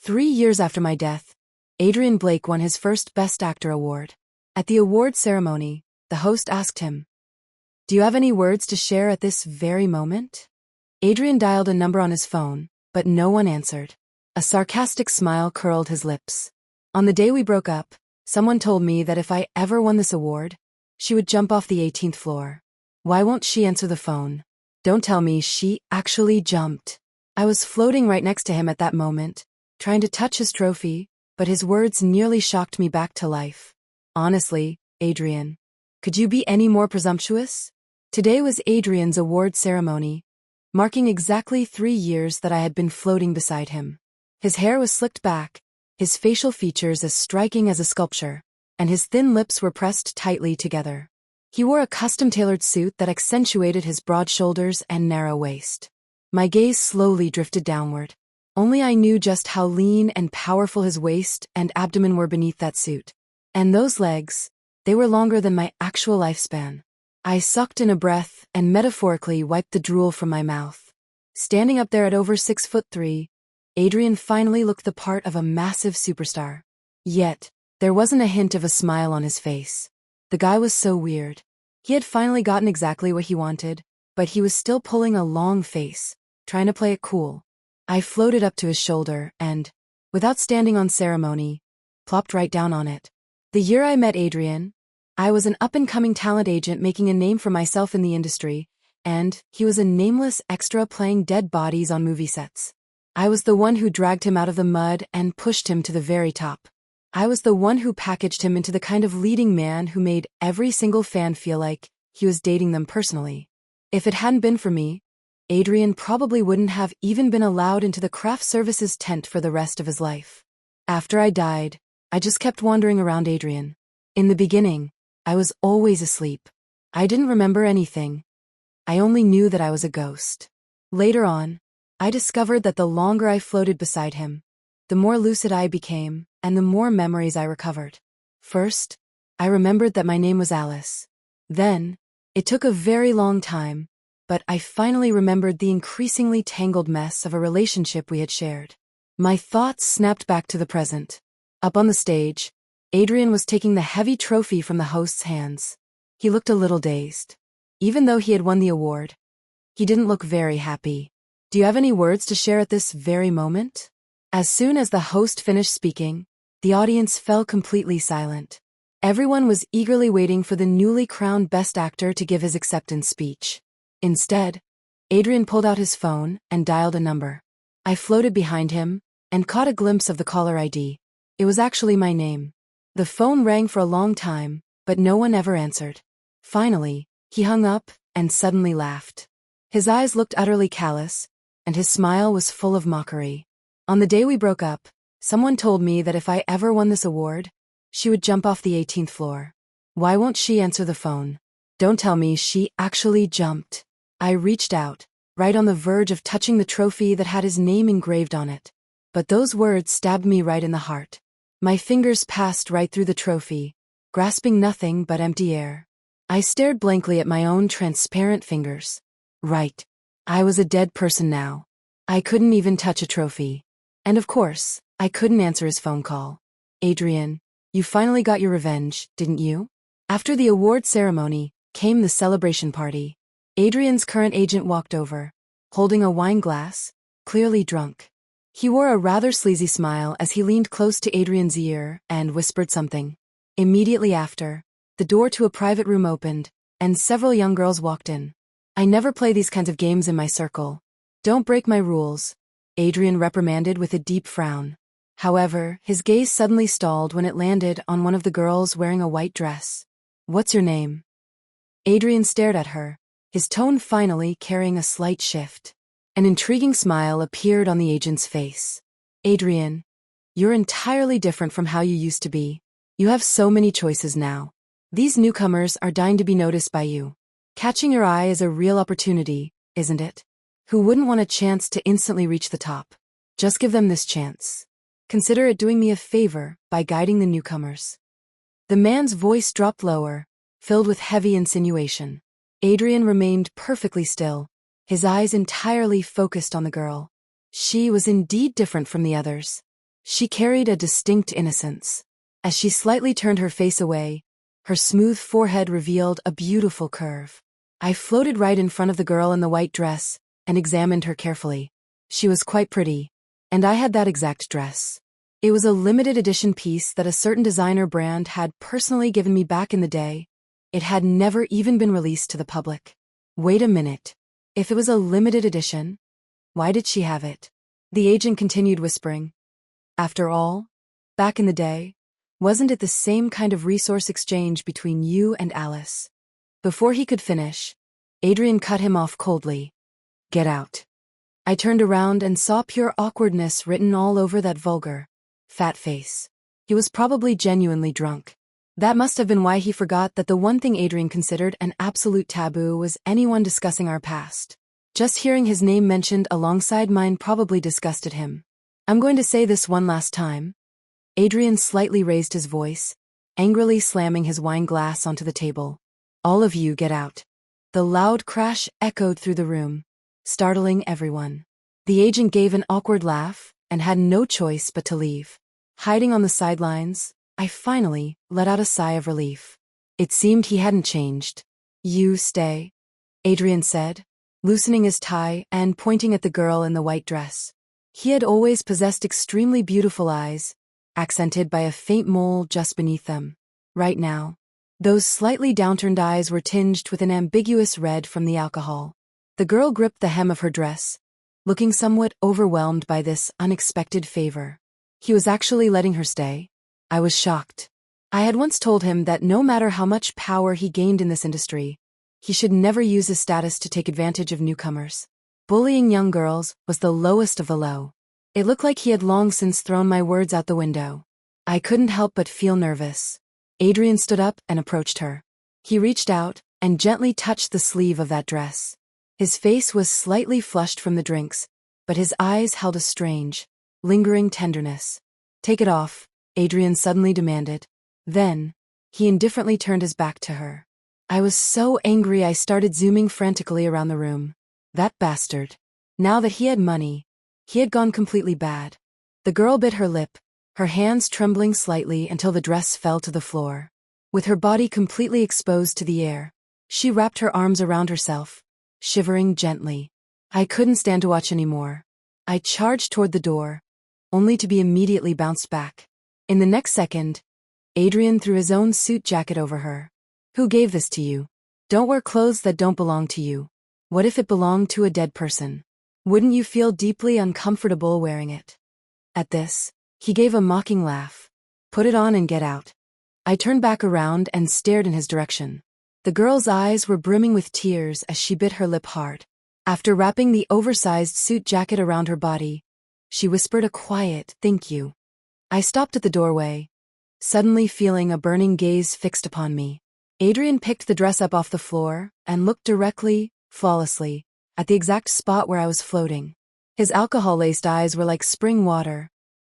3 years after my death, Adrian Blake won his first Best Actor award. At the award ceremony, the host asked him, "Do you have any words to share at this very moment?" Adrian dialed a number on his phone, but no one answered. A sarcastic smile curled his lips. "On the day we broke up, someone told me that if I ever won this award, she would jump off the 18th floor. Why won't she answer the phone? Don't tell me she actually jumped." I was floating right next to him at that moment, trying to touch his trophy, but his words nearly shocked me back to life. Honestly, Adrian, could you be any more presumptuous? Today was Adrian's award ceremony, marking exactly 3 years that I had been floating beside him. His hair was slicked back, his facial features as striking as a sculpture, and his thin lips were pressed tightly together. He wore a custom-tailored suit that accentuated his broad shoulders and narrow waist. My gaze slowly drifted downward. Only I knew just how lean and powerful his waist and abdomen were beneath that suit. And those legs, they were longer than my actual lifespan. I sucked in a breath and metaphorically wiped the drool from my mouth. Standing up there at over 6'3", Adrian finally looked the part of a massive superstar. Yet, there wasn't a hint of a smile on his face. The guy was so weird. He had finally gotten exactly what he wanted, but he was still pulling a long face, trying to play it cool. I floated up to his shoulder and, without standing on ceremony, plopped right down on it. The year I met Adrian, I was an up-and-coming talent agent making a name for myself in the industry, and he was a nameless extra playing dead bodies on movie sets. I was the one who dragged him out of the mud and pushed him to the very top. I was the one who packaged him into the kind of leading man who made every single fan feel like he was dating them personally. If it hadn't been for me, Adrian probably wouldn't have even been allowed into the craft services tent for the rest of his life. After I died, I just kept wandering around Adrian. In the beginning, I was always asleep. I didn't remember anything. I only knew that I was a ghost. Later on, I discovered that the longer I floated beside him, the more lucid I became, and the more memories I recovered. First, I remembered that my name was Alice. Then, it took a very long time, but I finally remembered the increasingly tangled mess of a relationship we had shared. My thoughts snapped back to the present. Up on the stage, Adrian was taking the heavy trophy from the host's hands. He looked a little dazed. Even though he had won the award, he didn't look very happy. "Do you have any words to share at this very moment?" As soon as the host finished speaking, the audience fell completely silent. Everyone was eagerly waiting for the newly crowned Best Actor to give his acceptance speech. Instead, Adrian pulled out his phone and dialed a number. I floated behind him and caught a glimpse of the caller ID. It was actually my name. The phone rang for a long time, but no one ever answered. Finally, he hung up and suddenly laughed. His eyes looked utterly callous, and his smile was full of mockery. "On the day we broke up, someone told me that if I ever won this award, she would jump off the 18th floor. Why won't she answer the phone? Don't tell me she actually jumped." I reached out, right on the verge of touching the trophy that had his name engraved on it. But those words stabbed me right in the heart. My fingers passed right through the trophy, grasping nothing but empty air. I stared blankly at my own transparent fingers. Right. I was a dead person now. I couldn't even touch a trophy. And of course, I couldn't answer his phone call. "Adrian, you finally got your revenge, didn't you?" After the award ceremony, came the celebration party. Adrian's current agent walked over, holding a wine glass, clearly drunk. He wore a rather sleazy smile as he leaned close to Adrian's ear and whispered something. Immediately after, the door to a private room opened, and several young girls walked in. "I never play these kinds of games in my circle. Don't break my rules," Adrian reprimanded with a deep frown. However, his gaze suddenly stalled when it landed on one of the girls wearing a white dress. "What's your name?" Adrian stared at her, his tone finally carrying a slight shift. An intriguing smile appeared on the agent's face. "Adrian, you're entirely different from how you used to be. You have so many choices now. These newcomers are dying to be noticed by you. Catching your eye is a real opportunity, isn't it? Who wouldn't want a chance to instantly reach the top? Just give them this chance. Consider it doing me a favor by guiding the newcomers." The man's voice dropped lower, filled with heavy insinuation. Adrian remained perfectly still, his eyes entirely focused on the girl. She was indeed different from the others. She carried a distinct innocence. As she slightly turned her face away, her smooth forehead revealed a beautiful curve. I floated right in front of the girl in the white dress and examined her carefully. She was quite pretty, and I had that exact dress. It was a limited edition piece that a certain designer brand had personally given me back in the day. It had never even been released to the public. Wait a minute. If it was a limited edition, why did she have it? The agent continued whispering. After all, back in the day, wasn't it the same kind of resource exchange between you and Alice? Before he could finish, Adrian cut him off coldly. Get out. I turned around and saw pure awkwardness written all over that vulgar, fat face. He was probably genuinely drunk. That must have been why he forgot that the one thing Adrian considered an absolute taboo was anyone discussing our past. Just hearing his name mentioned alongside mine probably disgusted him. I'm going to say this one last time. Adrian slightly raised his voice, angrily slamming his wine glass onto the table. All of you get out. The loud crash echoed through the room, startling everyone. The agent gave an awkward laugh and had no choice but to leave. Hiding on the sidelines, I finally let out a sigh of relief. It seemed he hadn't changed. You stay, Adrian said, loosening his tie and pointing at the girl in the white dress. He had always possessed extremely beautiful eyes, accented by a faint mole just beneath them. Right now, those slightly downturned eyes were tinged with an ambiguous red from the alcohol. The girl gripped the hem of her dress, looking somewhat overwhelmed by this unexpected favor. He was actually letting her stay. I was shocked. I had once told him that no matter how much power he gained in this industry, he should never use his status to take advantage of newcomers. Bullying young girls was the lowest of the low. It looked like he had long since thrown my words out the window. I couldn't help but feel nervous. Adrian stood up and approached her. He reached out and gently touched the sleeve of that dress. His face was slightly flushed from the drinks, but his eyes held a strange, lingering tenderness. Take it off, Adrian suddenly demanded. Then, he indifferently turned his back to her. I was so angry I started zooming frantically around the room. That bastard. Now that he had money, he had gone completely bad. The girl bit her lip, her hands trembling slightly until the dress fell to the floor. With her body completely exposed to the air, she wrapped her arms around herself, shivering gently. I couldn't stand to watch anymore. I charged toward the door, only to be immediately bounced back. In the next second, Adrian threw his own suit jacket over her. Who gave this to you? Don't wear clothes that don't belong to you. What if it belonged to a dead person? Wouldn't you feel deeply uncomfortable wearing it? At this, he gave a mocking laugh. Put it on and get out. I turned back around and stared in his direction. The girl's eyes were brimming with tears as she bit her lip hard. After wrapping the oversized suit jacket around her body, she whispered a quiet, "Thank you." I stopped at the doorway, suddenly feeling a burning gaze fixed upon me. Adrian picked the dress up off the floor and looked directly, flawlessly, at the exact spot where I was floating. His alcohol-laced eyes were like spring water,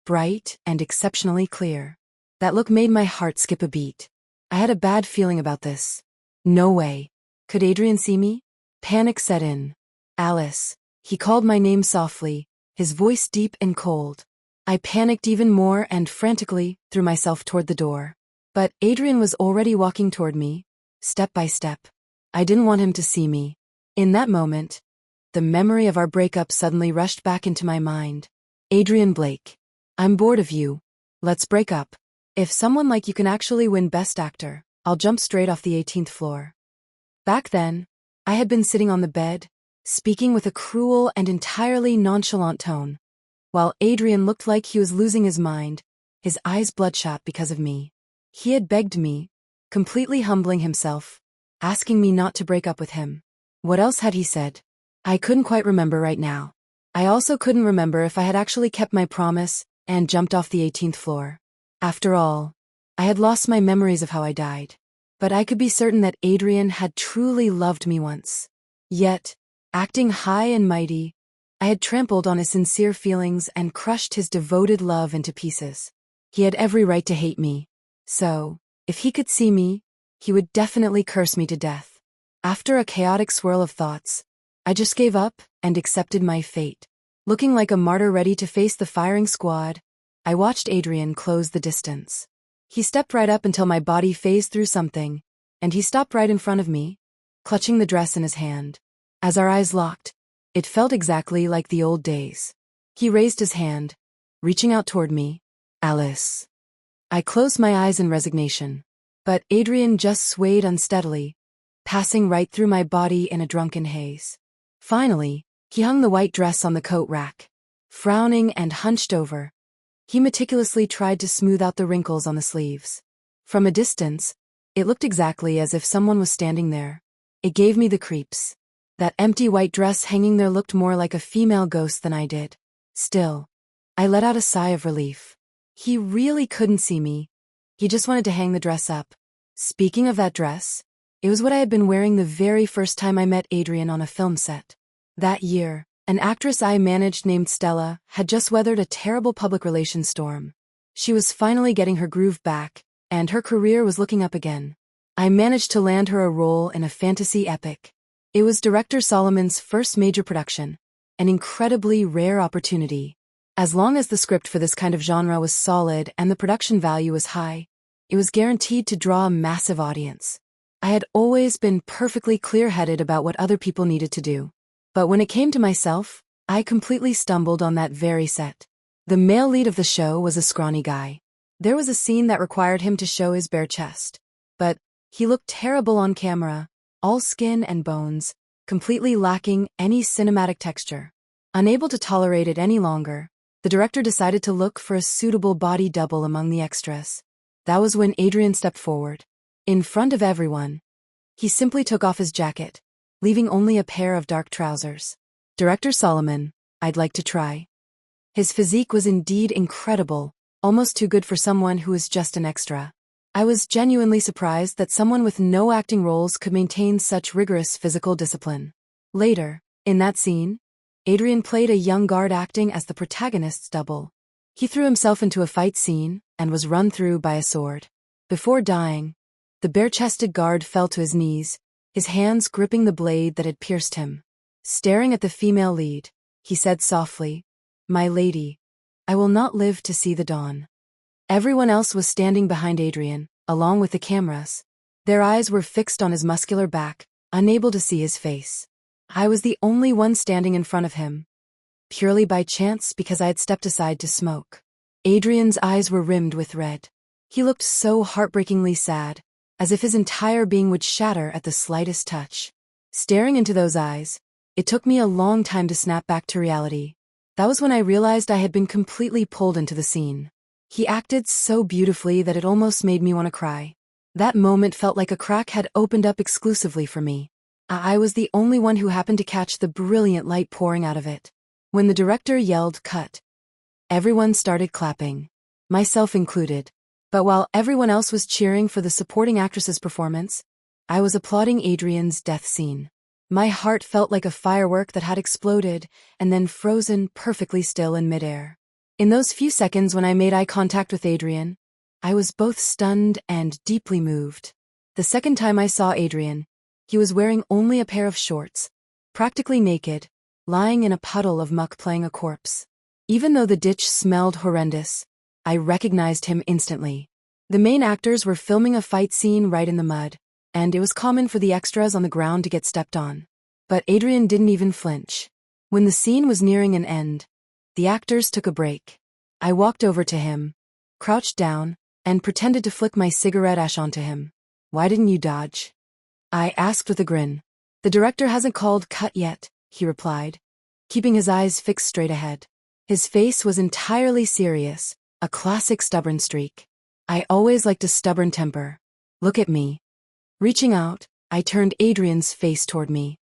bright and exceptionally clear. That look made my heart skip a beat. I had a bad feeling about this. No way. Could Adrian see me? Panic set in. Alice. He called my name softly, his voice deep and cold. I panicked even more and frantically threw myself toward the door. But Adrian was already walking toward me, step by step. I didn't want him to see me. In that moment, the memory of our breakup suddenly rushed back into my mind. Adrian Blake. I'm bored of you. Let's break up. If someone like you can actually win Best Actor, I'll jump straight off the 18th floor. Back then, I had been sitting on the bed, speaking with a cruel and entirely nonchalant tone. While Adrian looked like he was losing his mind, his eyes bloodshot because of me. He had begged me, completely humbling himself, asking me not to break up with him. What else had he said? I couldn't quite remember right now. I also couldn't remember if I had actually kept my promise and jumped off the 18th floor. After all, I had lost my memories of how I died. But I could be certain that Adrian had truly loved me once. Yet, acting high and mighty, I had trampled on his sincere feelings and crushed his devoted love into pieces. He had every right to hate me. So, if he could see me, he would definitely curse me to death. After a chaotic swirl of thoughts, I just gave up and accepted my fate. Looking like a martyr ready to face the firing squad, I watched Adrian close the distance. He stepped right up until my body phased through something, and he stopped right in front of me, clutching the dress in his hand. As our eyes locked, it felt exactly like the old days. He raised his hand, reaching out toward me. Alice. I closed my eyes in resignation. But Adrian just swayed unsteadily, passing right through my body in a drunken haze. Finally, he hung the white dress on the coat rack. Frowning and hunched over, he meticulously tried to smooth out the wrinkles on the sleeves. From a distance, it looked exactly as if someone was standing there. It gave me the creeps. That empty white dress hanging there looked more like a female ghost than I did. Still, I let out a sigh of relief. He really couldn't see me. He just wanted to hang the dress up. Speaking of that dress, it was what I had been wearing the very first time I met Adrian on a film set. That year, an actress I managed named Stella had just weathered a terrible public relations storm. She was finally getting her groove back, and her career was looking up again. I managed to land her a role in a fantasy epic. It was director Solomon's first major production, an incredibly rare opportunity. As long as the script for this kind of genre was solid and the production value was high, it was guaranteed to draw a massive audience. I had always been perfectly clear-headed about what other people needed to do. But when it came to myself, I completely stumbled on that very set. The male lead of the show was a scrawny guy. There was a scene that required him to show his bare chest. But he looked terrible on camera, all skin and bones, completely lacking any cinematic texture. Unable to tolerate it any longer, the director decided to look for a suitable body double among the extras. That was when Adrian stepped forward. In front of everyone, he simply took off his jacket, leaving only a pair of dark trousers. Director Solomon, I'd like to try. His physique was indeed incredible, almost too good for someone who was just an extra. I was genuinely surprised that someone with no acting roles could maintain such rigorous physical discipline. Later, in that scene, Adrian played a young guard acting as the protagonist's double. He threw himself into a fight scene and was run through by a sword. Before dying, the bare-chested guard fell to his knees, his hands gripping the blade that had pierced him. Staring at the female lead, he said softly, "My lady, I will not live to see the dawn." Everyone else was standing behind Adrian, along with the cameras. Their eyes were fixed on his muscular back, unable to see his face. I was the only one standing in front of him, purely by chance because I had stepped aside to smoke. Adrian's eyes were rimmed with red. He looked so heartbreakingly sad, as if his entire being would shatter at the slightest touch. Staring into those eyes, it took me a long time to snap back to reality. That was when I realized I had been completely pulled into the scene. He acted so beautifully that it almost made me want to cry. That moment felt like a crack had opened up exclusively for me. I was the only one who happened to catch the brilliant light pouring out of it. When the director yelled "cut," everyone started clapping, myself included. But while everyone else was cheering for the supporting actress's performance, I was applauding Adrian's death scene. My heart felt like a firework that had exploded and then frozen perfectly still in midair. In those few seconds when I made eye contact with Adrian, I was both stunned and deeply moved. The second time I saw Adrian, he was wearing only a pair of shorts, practically naked, lying in a puddle of muck playing a corpse. Even though the ditch smelled horrendous, I recognized him instantly. The main actors were filming a fight scene right in the mud, and it was common for the extras on the ground to get stepped on. But Adrian didn't even flinch. When the scene was nearing an end, the actors took a break. I walked over to him, crouched down, and pretended to flick my cigarette ash onto him. "Why didn't you dodge?" I asked with a grin. "The director hasn't called cut yet," he replied, keeping his eyes fixed straight ahead. His face was entirely serious, a classic stubborn streak. I always liked a stubborn temper. "Look at me." Reaching out, I turned Adrian's face toward me.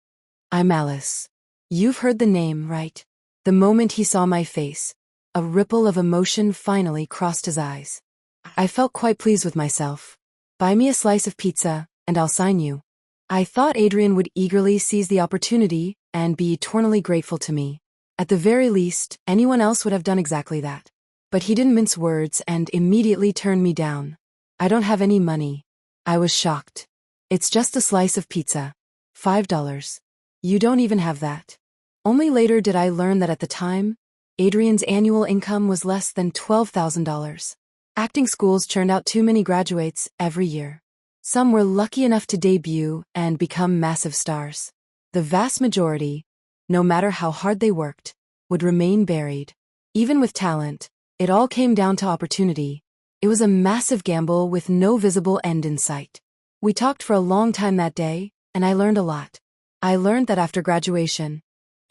"I'm Alice. You've heard the name, right?" The moment he saw my face, a ripple of emotion finally crossed his eyes. I felt quite pleased with myself. "Buy me a slice of pizza, and I'll sign you." I thought Adrian would eagerly seize the opportunity and be eternally grateful to me. At the very least, anyone else would have done exactly that. But he didn't mince words and immediately turned me down. "I don't have any money." I was shocked. "It's just a slice of pizza. $5. You don't even have that." Only later did I learn that at the time, Adrian's annual income was less than $12,000. Acting schools churned out too many graduates every year. Some were lucky enough to debut and become massive stars. The vast majority, no matter how hard they worked, would remain buried. Even with talent, it all came down to opportunity. It was a massive gamble with no visible end in sight. We talked for a long time that day, and I learned a lot. I learned that after graduation,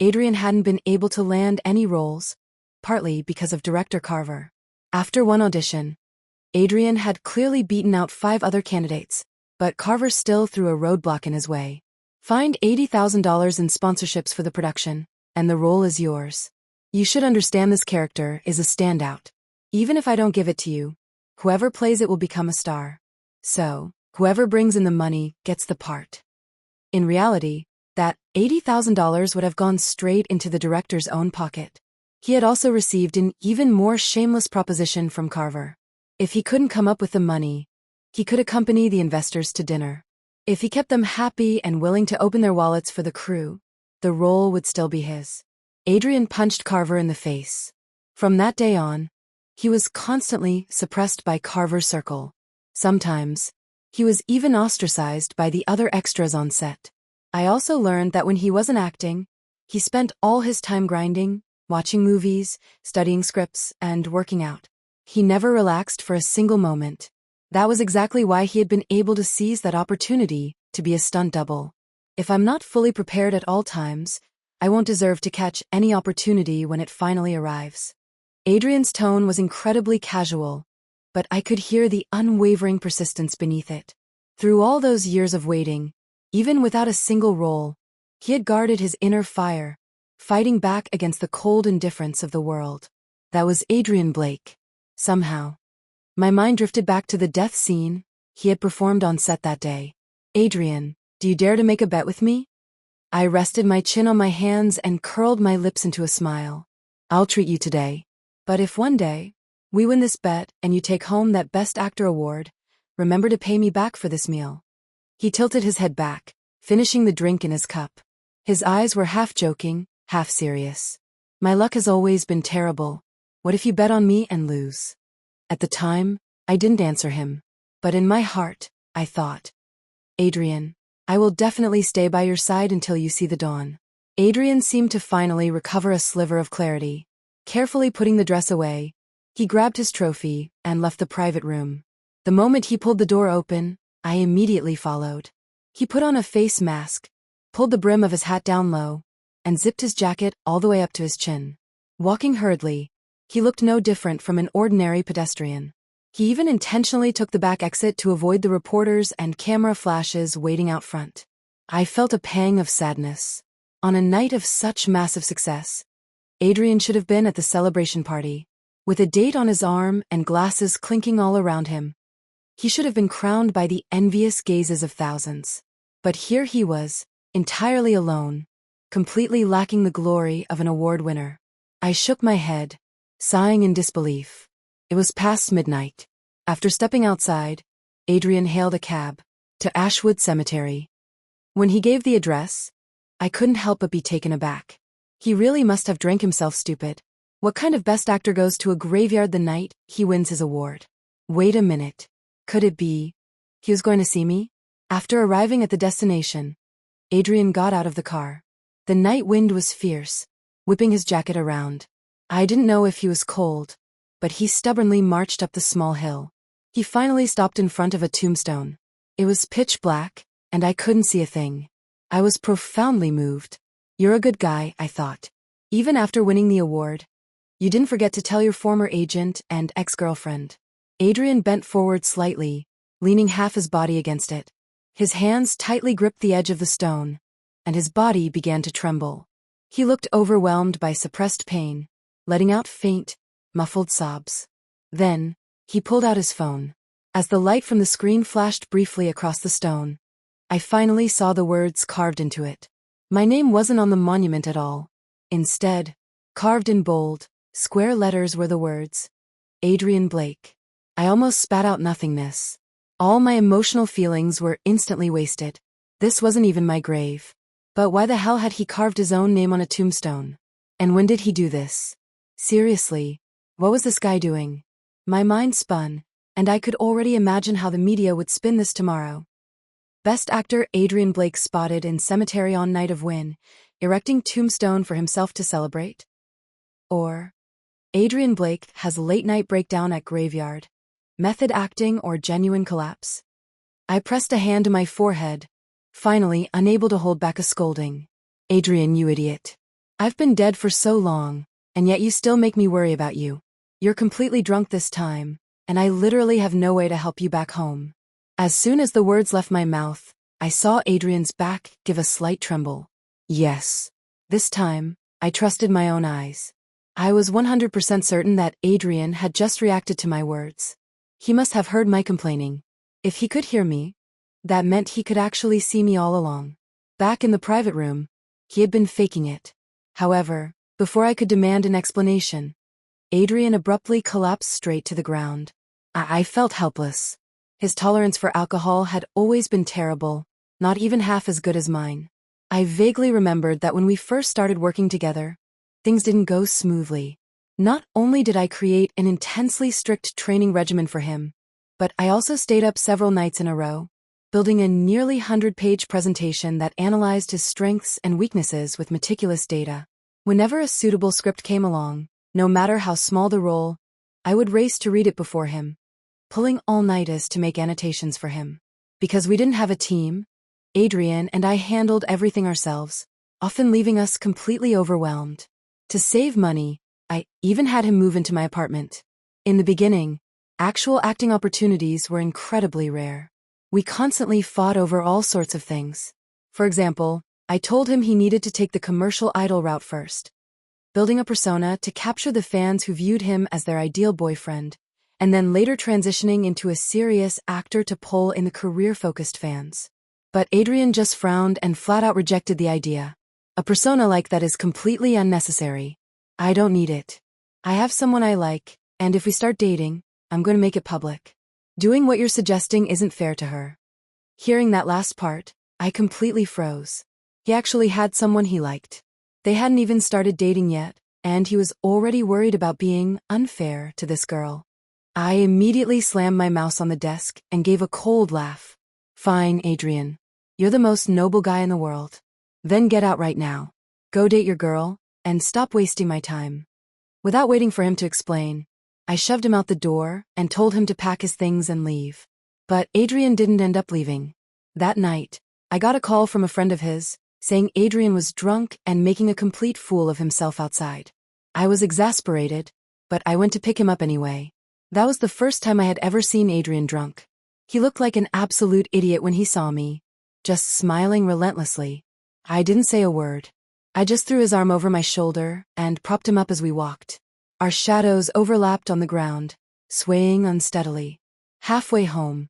Adrian hadn't been able to land any roles, partly because of director Carver. After one audition, Adrian had clearly beaten out 5 other candidates, but Carver still threw a roadblock in his way. Find $80,000 in sponsorships for the production, and the role is yours. You should understand this character is a standout. Even if I don't give it to you, whoever plays it will become a star. So, whoever brings in the money gets the part. In reality, that $80,000 would have gone straight into the director's own pocket. He had also received an even more shameless proposition from Carver. If he couldn't come up with the money, he could accompany the investors to dinner. If he kept them happy and willing to open their wallets for the crew, the role would still be his. Adrian punched Carver in the face. From that day on, he was constantly suppressed by Carver's circle. Sometimes, he was even ostracized by the other extras on set. I also learned that when he wasn't acting, he spent all his time grinding, watching movies, studying scripts, and working out. He never relaxed for a single moment. That was exactly why he had been able to seize that opportunity to be a stunt double. If I'm not fully prepared at all times, I won't deserve to catch any opportunity when it finally arrives. Adrian's tone was incredibly casual, but I could hear the unwavering persistence beneath it. Through all those years of waiting, even without a single role, he had guarded his inner fire, fighting back against the cold indifference of the world. That was Adrian Blake. Somehow, my mind drifted back to the death scene he had performed on set that day. Adrian, do you dare to make a bet with me? I rested my chin on my hands and curled my lips into a smile. I'll treat you today. But if one day, we win this bet and you take home that Best Actor award, remember to pay me back for this meal. He tilted his head back, finishing the drink in his cup. His eyes were half joking, half serious. My luck has always been terrible. What if you bet on me and lose? At the time, I didn't answer him. But in my heart, I thought, Adrian, I will definitely stay by your side until you see the dawn. Adrian seemed to finally recover a sliver of clarity. Carefully putting the dress away, he grabbed his trophy and left the private room. The moment he pulled the door open, I immediately followed. He put on a face mask, pulled the brim of his hat down low, and zipped his jacket all the way up to his chin. Walking hurriedly, he looked no different from an ordinary pedestrian. He even intentionally took the back exit to avoid the reporters and camera flashes waiting out front. I felt a pang of sadness. On a night of such massive success, Adrian should have been at the celebration party, with a date on his arm and glasses clinking all around him. He should have been crowned by the envious gazes of thousands. But here he was, entirely alone, completely lacking the glory of an award winner. I shook my head, sighing in disbelief. It was past midnight. After stepping outside, Adrian hailed a cab to Ashwood Cemetery. When he gave the address, I couldn't help but be taken aback. He really must have drank himself stupid. What kind of best actor goes to a graveyard the night he wins his award? Wait a minute. Could it be he was going to see me? After arriving at the destination, Adrian got out of the car. The night wind was fierce, whipping his jacket around. I didn't know if he was cold, but he stubbornly marched up the small hill. He finally stopped in front of a tombstone. It was pitch black, and I couldn't see a thing. I was profoundly moved. You're a good guy, I thought. Even after winning the award, you didn't forget to tell your former agent and ex-girlfriend. Adrian bent forward slightly, leaning half his body against it. His hands tightly gripped the edge of the stone, and his body began to tremble. He looked overwhelmed by suppressed pain, letting out faint, muffled sobs. Then, he pulled out his phone. As the light from the screen flashed briefly across the stone, I finally saw the words carved into it. My name wasn't on the monument at all. Instead, carved in bold, square letters were the words, Adrian Blake. I almost spat out nothingness. All my emotional feelings were instantly wasted. This wasn't even my grave. But why the hell had he carved his own name on a tombstone? And when did he do this? Seriously, what was this guy doing? My mind spun, and I could already imagine how the media would spin this tomorrow. Best Actor Adrian Blake spotted in cemetery on night of win, erecting tombstone for himself to celebrate. Or, Adrian Blake has late-night breakdown at graveyard. Method acting or genuine collapse? I pressed a hand to my forehead, finally unable to hold back a scolding. Adrian, you idiot. I've been dead for so long, and yet you still make me worry about you. You're completely drunk this time, and I literally have no way to help you back home. As soon as the words left my mouth, I saw Adrian's back give a slight tremble. Yes. This time, I trusted my own eyes. I was 100% certain that Adrian had just reacted to my words. He must have heard my complaining. If he could hear me, that meant he could actually see me all along. Back in the private room, he had been faking it. However, before I could demand an explanation, Adrian abruptly collapsed straight to the ground. I felt helpless. His tolerance for alcohol had always been terrible, not even half as good as mine. I vaguely remembered that when we first started working together, things didn't go smoothly. Not only did I create an intensely strict training regimen for him, but I also stayed up several nights in a row, building a nearly 100-page presentation that analyzed his strengths and weaknesses with meticulous data. Whenever a suitable script came along, no matter how small the role, I would race to read it before him, pulling all-nighters to make annotations for him. Because we didn't have a team, Adrian and I handled everything ourselves, often leaving us completely overwhelmed. To save money, I even had him move into my apartment. In the beginning, actual acting opportunities were incredibly rare. We constantly fought over all sorts of things. For example, I told him he needed to take the commercial idol route first, building a persona to capture the fans who viewed him as their ideal boyfriend, and then later transitioning into a serious actor to pull in the career-focused fans. But Adrian just frowned and flat-out rejected the idea. A persona like that is completely unnecessary. I don't need it. I have someone I like, and if we start dating, I'm going to make it public. Doing what you're suggesting isn't fair to her. Hearing that last part, I completely froze. He actually had someone he liked. They hadn't even started dating yet, and he was already worried about being unfair to this girl. I immediately slammed my mouse on the desk and gave a cold laugh. Fine, Adrian. You're the most noble guy in the world. Then get out right now. Go date your girl, and stop wasting my time. Without waiting for him to explain, I shoved him out the door and told him to pack his things and leave. But Adrian didn't end up leaving. That night, I got a call from a friend of his, saying Adrian was drunk and making a complete fool of himself outside. I was exasperated, but I went to pick him up anyway. That was the first time I had ever seen Adrian drunk. He looked like an absolute idiot when he saw me, just smiling relentlessly. I didn't say a word. I just threw his arm over my shoulder and propped him up as we walked. Our shadows overlapped on the ground, swaying unsteadily. Halfway home,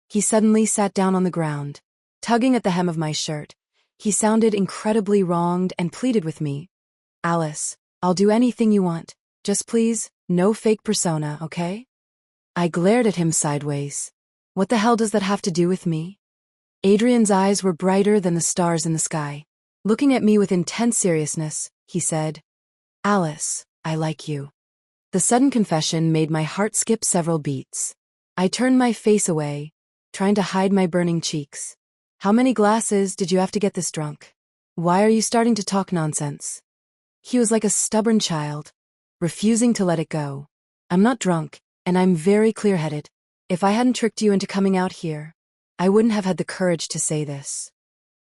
he suddenly sat down on the ground, tugging at the hem of my shirt. He sounded incredibly wronged and pleaded with me. Alice, I'll do anything you want. Just please, no fake persona, okay? I glared at him sideways. What the hell does that have to do with me? Adrian's eyes were brighter than the stars in the sky. Looking at me with intense seriousness, he said, Alice, I like you. The sudden confession made my heart skip several beats. I turned my face away, trying to hide my burning cheeks. How many glasses did you have to get this drunk? Why are you starting to talk nonsense? He was like a stubborn child, refusing to let it go. I'm not drunk, and I'm very clear-headed. If I hadn't tricked you into coming out here, I wouldn't have had the courage to say this.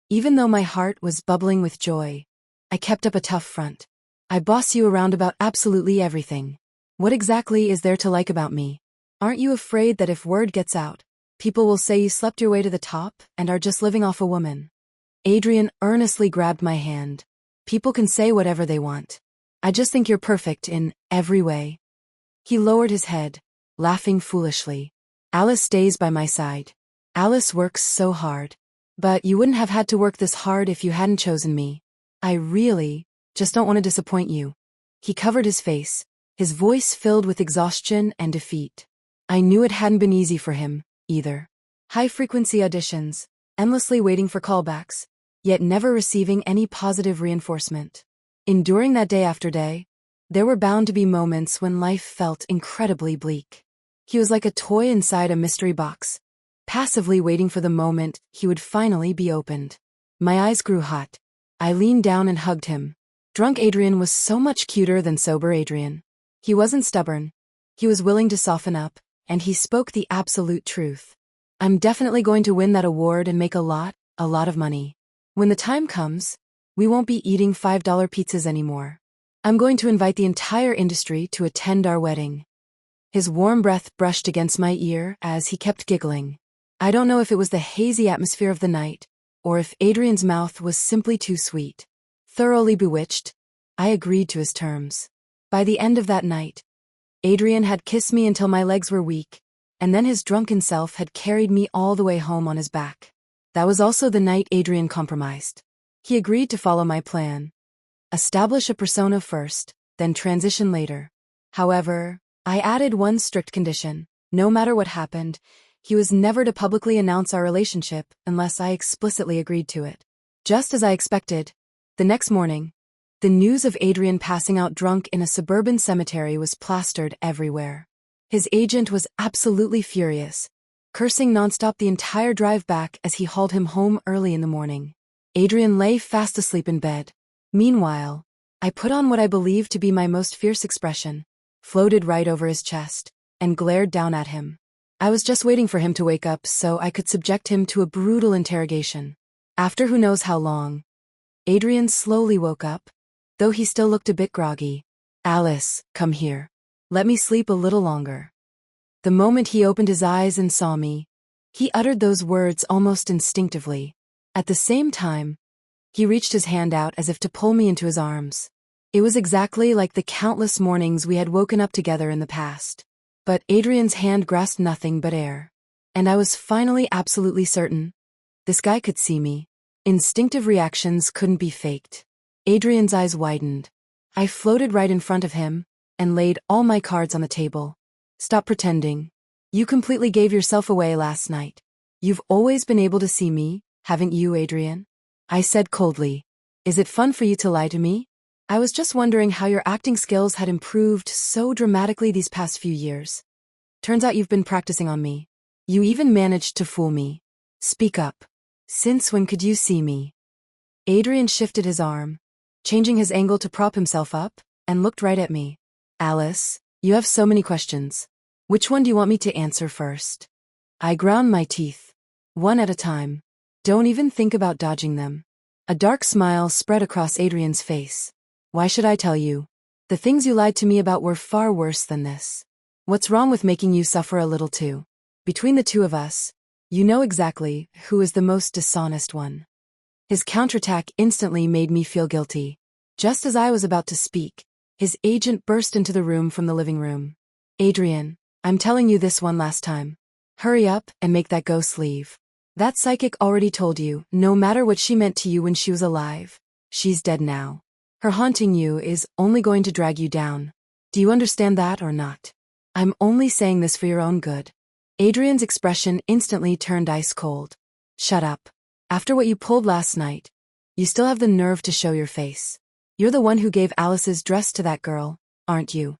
Even though my heart was bubbling with joy, I kept up a tough front. I boss you around about absolutely everything. What exactly is there to like about me? Aren't you afraid that if word gets out, people will say you slept your way to the top and are just living off a woman? Adrian earnestly grabbed my hand. People can say whatever they want. I just think you're perfect in every way. He lowered his head, laughing foolishly. Alice stays by my side. Alice works so hard. But you wouldn't have had to work this hard if you hadn't chosen me. I really just don't want to disappoint you. He covered his face, his voice filled with exhaustion and defeat. I knew it hadn't been easy for him, either. High-frequency auditions, endlessly waiting for callbacks, yet never receiving any positive reinforcement. Enduring that day after day, There were bound to be moments when life felt incredibly bleak. He was like a toy inside a mystery box, passively waiting for the moment he would finally be opened. My eyes grew hot. I leaned down and hugged him. Drunk Adrian was so much cuter than sober Adrian. He wasn't stubborn. He was willing to soften up, and he spoke the absolute truth. I'm definitely going to win that award and make a lot of money. When the time comes, we won't be eating $5 pizzas anymore. I'm going to invite the entire industry to attend our wedding. His warm breath brushed against my ear as he kept giggling. I don't know if it was the hazy atmosphere of the night, or if Adrian's mouth was simply too sweet. Thoroughly bewitched, I agreed to his terms. By the end of that night, Adrian had kissed me until my legs were weak, and then his drunken self had carried me all the way home on his back. That was also the night Adrian compromised. He agreed to follow my plan. Establish a persona first, then transition later. However, I added one strict condition. No matter what happened, he was never to publicly announce our relationship unless I explicitly agreed to it. Just as I expected, the next morning, the news of Adrian passing out drunk in a suburban cemetery was plastered everywhere. His agent was absolutely furious, cursing nonstop the entire drive back as he hauled him home early in the morning. Adrian lay fast asleep in bed. Meanwhile, I put on what I believed to be my most fierce expression, floated right over his chest, and glared down at him. I was just waiting for him to wake up so I could subject him to a brutal interrogation. After who knows how long, Adrian slowly woke up, though he still looked a bit groggy. Alice, come here. Let me sleep a little longer. The moment he opened his eyes and saw me, he uttered those words almost instinctively. At the same time, he reached his hand out as if to pull me into his arms. It was exactly like the countless mornings we had woken up together in the past. But Adrian's hand grasped nothing but air. And I was finally absolutely certain. This guy could see me. Instinctive reactions couldn't be faked. Adrian's eyes widened. I floated right in front of him and laid all my cards on the table. Stop pretending. You completely gave yourself away last night. You've always been able to see me, haven't you, Adrian? I said coldly. Is it fun for you to lie to me? I was just wondering how your acting skills had improved so dramatically these past few years. Turns out you've been practicing on me. You even managed to fool me. Speak up. Since when could you see me? Adrian shifted his arm, changing his angle to prop himself up, and looked right at me. Alice, you have so many questions. Which one do you want me to answer first? I ground my teeth, one at a time. Don't even think about dodging them. A dark smile spread across Adrian's face. Why should I tell you? The things you lied to me about were far worse than this. What's wrong with making you suffer a little too? Between the two of us, you know exactly who is the most dishonest one. His counterattack instantly made me feel guilty. Just as I was about to speak, his agent burst into the room from the living room. Adrian, I'm telling you this one last time. Hurry up and make that ghost leave. That psychic already told you, no matter what she meant to you when she was alive, she's dead now. Her haunting you is only going to drag you down. Do you understand that or not? I'm only saying this for your own good. Adrian's expression instantly turned ice cold. Shut up. After what you pulled last night, you still have the nerve to show your face. You're the one who gave Alice's dress to that girl, aren't you?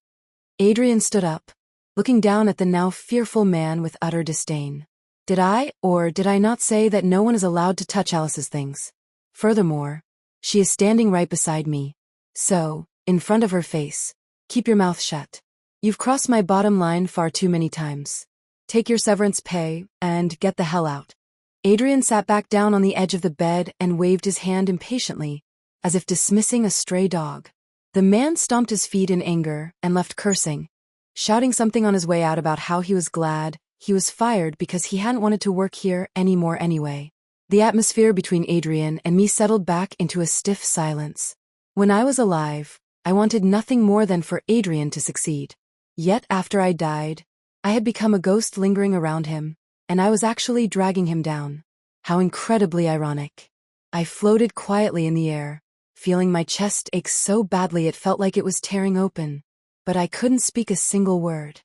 Adrian stood up, looking down at the now fearful man with utter disdain. Did I or did I not say that no one is allowed to touch Alice's things? Furthermore, she is standing right beside me. So, in front of her face, keep your mouth shut. You've crossed my bottom line far too many times. Take your severance pay and get the hell out. Adrian sat back down on the edge of the bed and waved his hand impatiently, as if dismissing a stray dog. The man stomped his feet in anger and left cursing, shouting something on his way out about how he was glad he was fired because he hadn't wanted to work here anymore anyway. The atmosphere between Adrian and me settled back into a stiff silence. When I was alive, I wanted nothing more than for Adrian to succeed. Yet after I died, I had become a ghost lingering around him, and I was actually dragging him down. How incredibly ironic. I floated quietly in the air, feeling my chest ache so badly it felt like it was tearing open. But I couldn't speak a single word.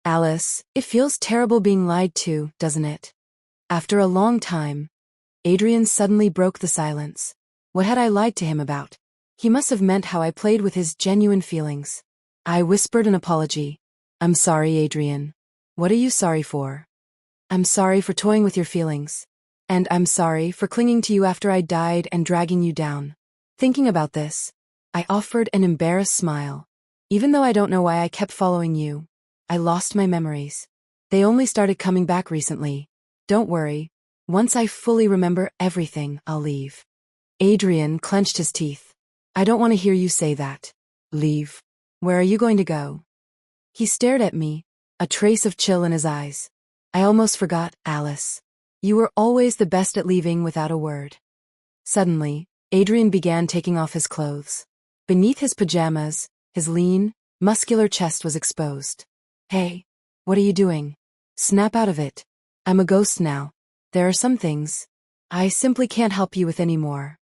Alice, it feels terrible being lied to, doesn't it? After a long time, Adrian suddenly broke the silence. What had I lied to him about? He must have meant how I played with his genuine feelings. I whispered an apology. I'm sorry, Adrian. What are you sorry for? I'm sorry for toying with your feelings. And I'm sorry for clinging to you after I died and dragging you down. Thinking about this, I offered an embarrassed smile. Even though I don't know why I kept following you, I lost my memories. They only started coming back recently. Don't worry. Once I fully remember everything, I'll leave. Adrian clenched his teeth. I don't want to hear you say that. Leave. Where are you going to go? He stared at me, a trace of chill in his eyes. I almost forgot, Alice. You were always the best at leaving without a word. Suddenly, Adrian began taking off his clothes. Beneath his pajamas, his lean, muscular chest was exposed. Hey, what are you doing? Snap out of it. I'm a ghost now. There are some things I simply can't help you with anymore.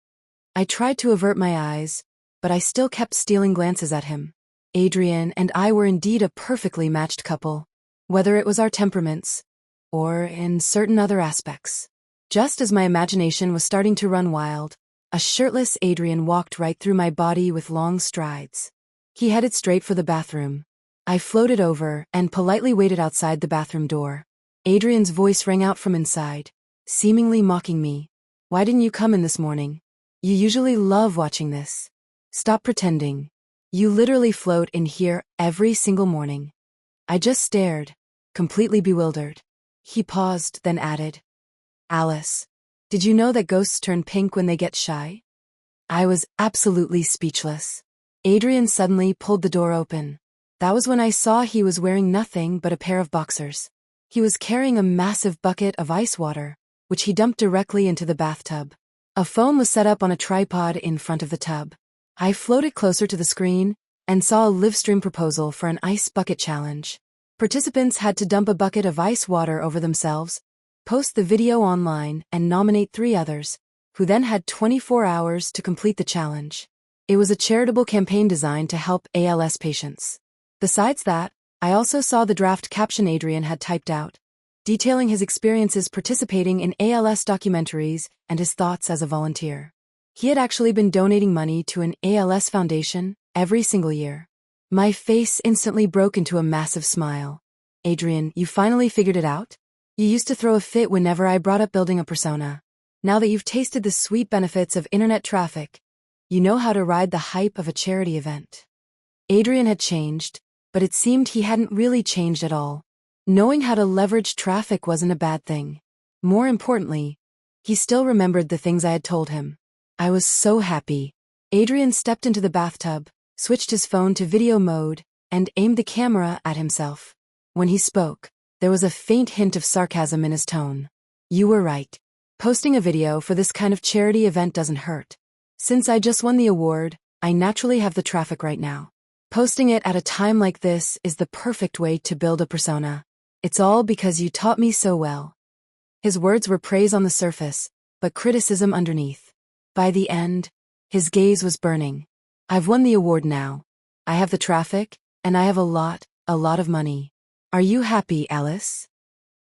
I tried to avert my eyes, but I still kept stealing glances at him. Adrian and I were indeed a perfectly matched couple, whether it was our temperaments, or in certain other aspects. Just as my imagination was starting to run wild, a shirtless Adrian walked right through my body with long strides. He headed straight for the bathroom. I floated over and politely waited outside the bathroom door. Adrian's voice rang out from inside, seemingly mocking me. Why didn't you come in this morning? You usually love watching this. Stop pretending. You literally float in here every single morning. I just stared, completely bewildered. He paused, then added, Alice, did you know that ghosts turn pink when they get shy? I was absolutely speechless. Adrian suddenly pulled the door open. That was when I saw he was wearing nothing but a pair of boxers. He was carrying a massive bucket of ice water, which he dumped directly into the bathtub. A phone was set up on a tripod in front of the tub. I floated closer to the screen and saw a live stream proposal for an ice bucket challenge. Participants had to dump a bucket of ice water over themselves, post the video online, and nominate 3 others, who then had 24 hours to complete the challenge. It was a charitable campaign designed to help ALS patients. Besides that, I also saw the draft caption Adrian had typed out, detailing his experiences participating in ALS documentaries and his thoughts as a volunteer. He had actually been donating money to an ALS foundation every single year. My face instantly broke into a massive smile. Adrian, you finally figured it out? You used to throw a fit whenever I brought up building a persona. Now that you've tasted the sweet benefits of internet traffic, you know how to ride the hype of a charity event. Adrian had changed, but it seemed he hadn't really changed at all. Knowing how to leverage traffic wasn't a bad thing. More importantly, he still remembered the things I had told him. I was so happy. Adrian stepped into the bathtub, switched his phone to video mode, and aimed the camera at himself. When he spoke, there was a faint hint of sarcasm in his tone. You were right. Posting a video for this kind of charity event doesn't hurt. Since I just won the award, I naturally have the traffic right now. Posting it at a time like this is the perfect way to build a persona. It's all because you taught me so well. His words were praise on the surface, but criticism underneath. By the end, his gaze was burning. I've won the award now. I have the traffic, and I have a lot of money. Are you happy, Alice?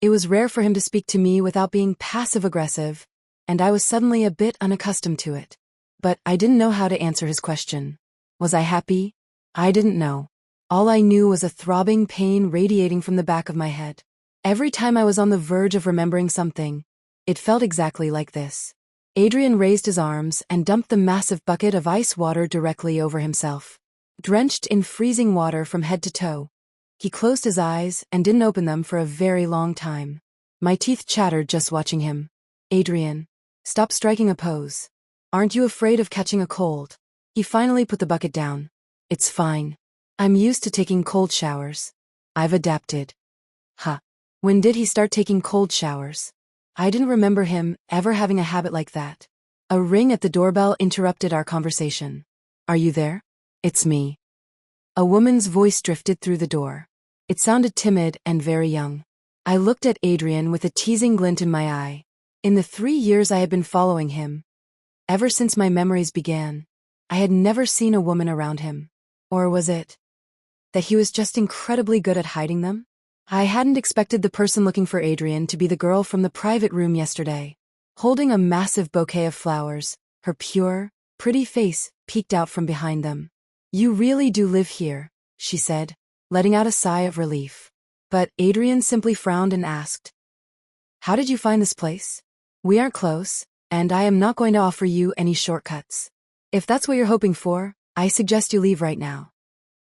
It was rare for him to speak to me without being passive-aggressive, and I was suddenly a bit unaccustomed to it. But I didn't know how to answer his question. Was I happy? I didn't know. All I knew was a throbbing pain radiating from the back of my head. Every time I was on the verge of remembering something, it felt exactly like this. Adrian raised his arms and dumped the massive bucket of ice water directly over himself. Drenched in freezing water from head to toe, he closed his eyes and didn't open them for a very long time. My teeth chattered just watching him. Adrian, stop striking a pose. Aren't you afraid of catching a cold? He finally put the bucket down. It's fine. I'm used to taking cold showers. I've adapted. Huh. When did he start taking cold showers? I didn't remember him ever having a habit like that. A ring at the doorbell interrupted our conversation. Are you there? It's me. A woman's voice drifted through the door. It sounded timid and very young. I looked at Adrian with a teasing glint in my eye. In the 3 years I had been following him, ever since my memories began, I had never seen a woman around him. Or was it that he was just incredibly good at hiding them? I hadn't expected the person looking for Adrian to be the girl from the private room yesterday. Holding a massive bouquet of flowers, her pure, pretty face peeked out from behind them. You really do live here, she said, letting out a sigh of relief. But Adrian simply frowned and asked, "How did you find this place? We aren't close, and I am not going to offer you any shortcuts. If that's what you're hoping for, I suggest you leave right now."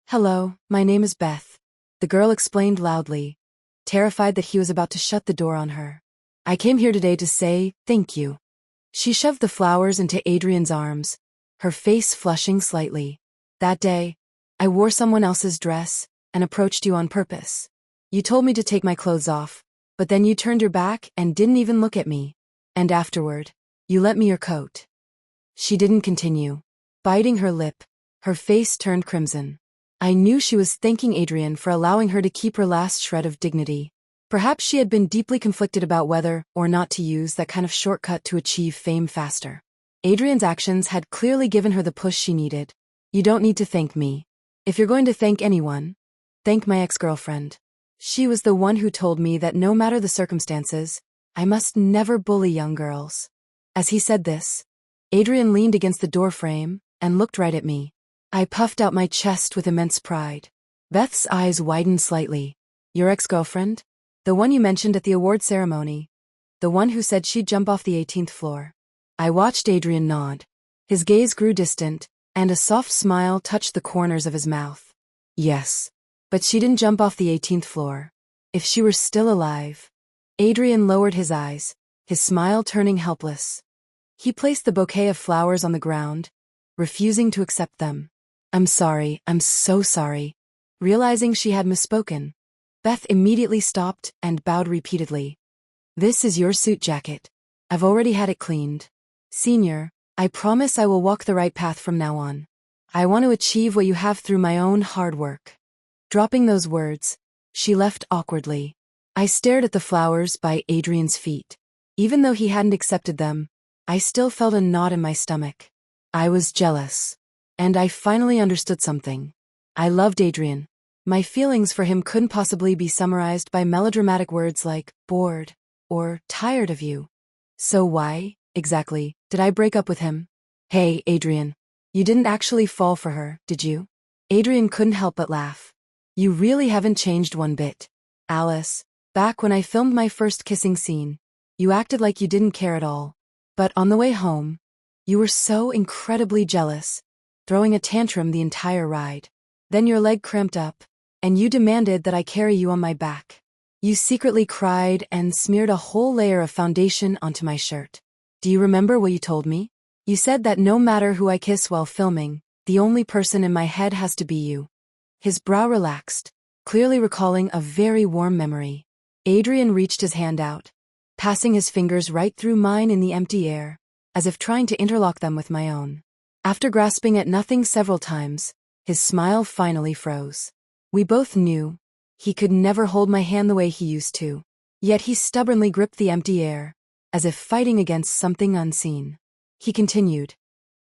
"Hello, my name is Beth," the girl explained loudly, terrified that he was about to shut the door on her. "I came here today to say thank you." She shoved the flowers into Adrian's arms, her face flushing slightly. "That day, I wore someone else's dress and approached you on purpose. You told me to take my clothes off, but then you turned your back and didn't even look at me. And afterward, you lent me your coat." She didn't continue. Biting her lip, her face turned crimson. I knew she was thanking Adrian for allowing her to keep her last shred of dignity. Perhaps she had been deeply conflicted about whether or not to use that kind of shortcut to achieve fame faster. Adrian's actions had clearly given her the push she needed. "You don't need to thank me. If you're going to thank anyone, thank my ex-girlfriend. She was the one who told me that no matter the circumstances, I must never bully young girls." As he said this, Adrian leaned against the doorframe and looked right at me. I puffed out my chest with immense pride. Beth's eyes widened slightly. "Your ex-girlfriend? The one you mentioned at the award ceremony? The one who said she'd jump off the 18th floor?" I watched Adrian nod. His gaze grew distant, and a soft smile touched the corners of his mouth. "Yes. But she didn't jump off the 18th floor. If she were still alive..." Adrian lowered his eyes, his smile turning helpless. He placed the bouquet of flowers on the ground, refusing to accept them. I'm so sorry." Realizing she had misspoken, Beth immediately stopped and bowed repeatedly. "This is your suit jacket. I've already had it cleaned. Senior, I promise I will walk the right path from now on. I want to achieve what you have through my own hard work." Dropping those words, she left awkwardly. I stared at the flowers by Adrian's feet. Even though he hadn't accepted them, I still felt a knot in my stomach. I was jealous. And I finally understood something. I loved Adrian. My feelings for him couldn't possibly be summarized by melodramatic words like bored or tired of you. So why, exactly, did I break up with him? "Hey, Adrian. You didn't actually fall for her, did you?" Adrian couldn't help but laugh. "You really haven't changed one bit. Alice, back when I filmed my first kissing scene, you acted like you didn't care at all. But on the way home, you were so incredibly jealous, throwing a tantrum the entire ride. Then your leg cramped up, and you demanded that I carry you on my back. You secretly cried and smeared a whole layer of foundation onto my shirt. Do you remember what you told me? You said that no matter who I kiss while filming, the only person in my head has to be you." His brow relaxed, clearly recalling a very warm memory. Adrian reached his hand out, passing his fingers right through mine in the empty air, as if trying to interlock them with my own. After grasping at nothing several times, his smile finally froze. We both knew he could never hold my hand the way he used to, yet he stubbornly gripped the empty air, as if fighting against something unseen. He continued,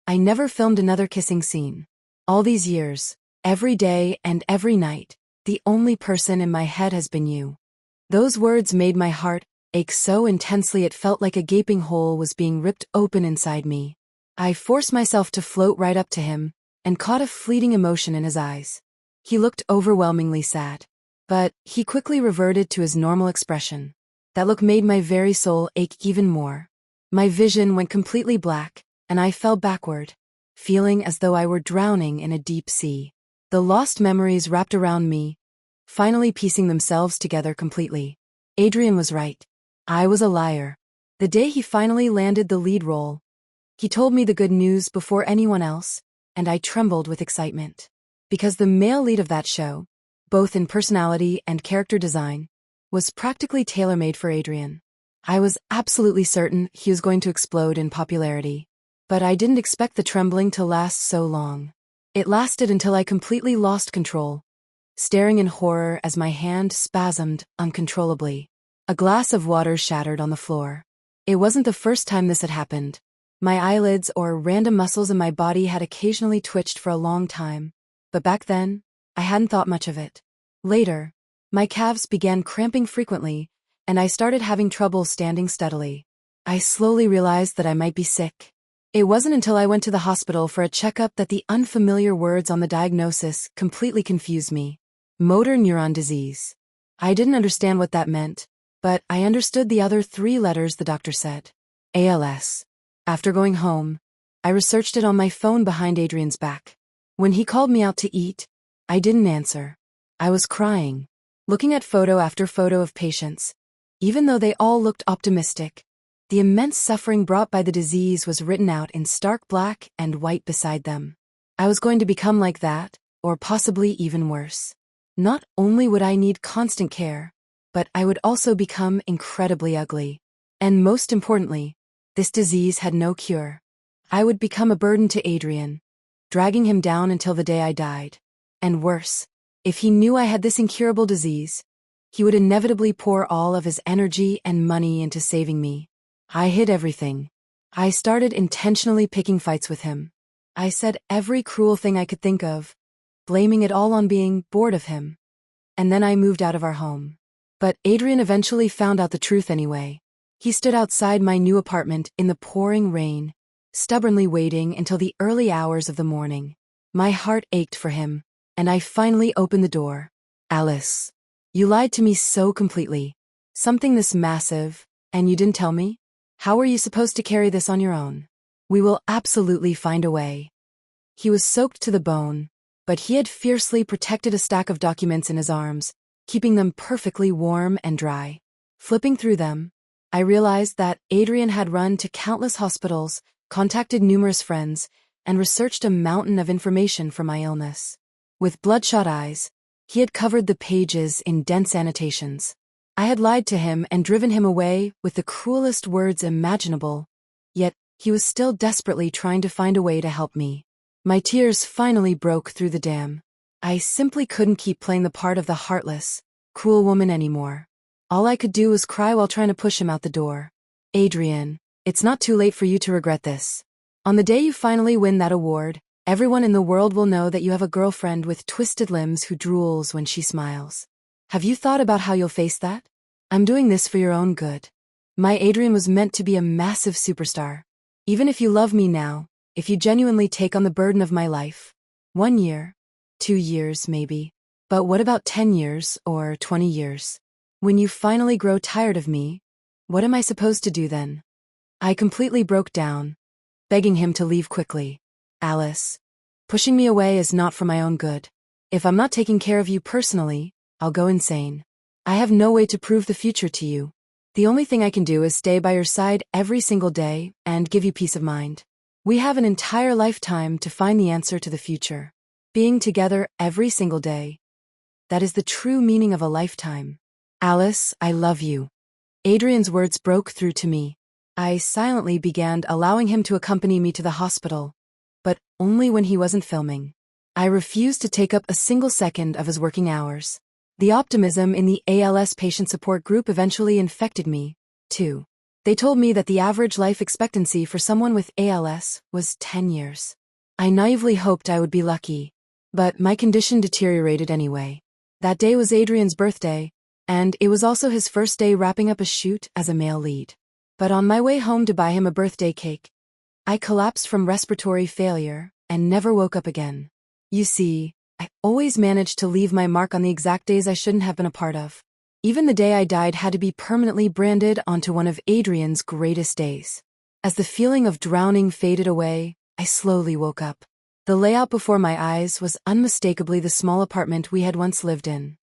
"I never filmed another kissing scene. All these years, every day and every night, the only person in my head has been you." Those words made my heart ache so intensely it felt like a gaping hole was being ripped open inside me. I forced myself to float right up to him and caught a fleeting emotion in his eyes. He looked overwhelmingly sad, but he quickly reverted to his normal expression. That look made my very soul ache even more. My vision went completely black, and I fell backward, feeling as though I were drowning in a deep sea. The lost memories wrapped around me, finally piecing themselves together completely. Adrian was right. I was a liar. The day he finally landed the lead role, he told me the good news before anyone else, and I trembled with excitement. Because the male lead of that show, both in personality and character design, was practically tailor-made for Adrian. I was absolutely certain he was going to explode in popularity. But I didn't expect the trembling to last so long. It lasted until I completely lost control, staring in horror as my hand spasmed uncontrollably. A glass of water shattered on the floor. It wasn't the first time this had happened. My eyelids or random muscles in my body had occasionally twitched for a long time, but back then, I hadn't thought much of it. Later, my calves began cramping frequently, and I started having trouble standing steadily. I slowly realized that I might be sick. It wasn't until I went to the hospital for a checkup that the unfamiliar words on the diagnosis completely confused me. Motor neuron disease. I didn't understand what that meant, but I understood the other 3 letters the doctor said. ALS. After going home, I researched it on my phone behind Adrian's back. When he called me out to eat, I didn't answer. I was crying, looking at photo after photo of patients. Even though they all looked optimistic, the immense suffering brought by the disease was written out in stark black and white beside them. I was going to become like that, or possibly even worse. Not only would I need constant care, but I would also become incredibly ugly. And most importantly, this disease had no cure. I would become a burden to Adrian, dragging him down until the day I died. And worse, if he knew I had this incurable disease, he would inevitably pour all of his energy and money into saving me. I hid everything. I started intentionally picking fights with him. I said every cruel thing I could think of, blaming it all on being bored of him. And then I moved out of our home. But Adrian eventually found out the truth anyway. He stood outside my new apartment in the pouring rain, stubbornly waiting until the early hours of the morning. My heart ached for him, and I finally opened the door. Alice, you lied to me so completely. Something this massive, and you didn't tell me? How are you supposed to carry this on your own? We will absolutely find a way. He was soaked to the bone, but he had fiercely protected a stack of documents in his arms, keeping them perfectly warm and dry. Flipping through them, I realized that Adrian had run to countless hospitals, contacted numerous friends, and researched a mountain of information for my illness. With bloodshot eyes, he had covered the pages in dense annotations. I had lied to him and driven him away with the cruelest words imaginable, yet he was still desperately trying to find a way to help me. My tears finally broke through the dam. I simply couldn't keep playing the part of the heartless, cruel woman anymore. All I could do was cry while trying to push him out the door. Adrian, it's not too late for you to regret this. On the day you finally win that award, everyone in the world will know that you have a girlfriend with twisted limbs who drools when she smiles. Have you thought about how you'll face that? I'm doing this for your own good. My Adrian was meant to be a massive superstar. Even if you love me now, if you genuinely take on the burden of my life, 1 year, 2 years maybe, but what about 10 years or 20 years? When you finally grow tired of me, what am I supposed to do then? I completely broke down, begging him to leave quickly. Alice, pushing me away is not for my own good. If I'm not taking care of you personally, I'll go insane. I have no way to prove the future to you. The only thing I can do is stay by your side every single day and give you peace of mind. We have an entire lifetime to find the answer to the future. Being together every single day. That is the true meaning of a lifetime. Alice, I love you. Adrian's words broke through to me. I silently began allowing him to accompany me to the hospital, but only when he wasn't filming. I refused to take up a single second of his working hours. The optimism in the ALS patient support group eventually infected me, too. They told me that the average life expectancy for someone with ALS was 10 years. I naively hoped I would be lucky, but my condition deteriorated anyway. That day was Adrian's birthday, and it was also his first day wrapping up a shoot as a male lead. But on my way home to buy him a birthday cake, I collapsed from respiratory failure and never woke up again. You see, I always managed to leave my mark on the exact days I shouldn't have been a part of. Even the day I died had to be permanently branded onto one of Adrian's greatest days. As the feeling of drowning faded away, I slowly woke up. The layout before my eyes was unmistakably the small apartment we had once lived in.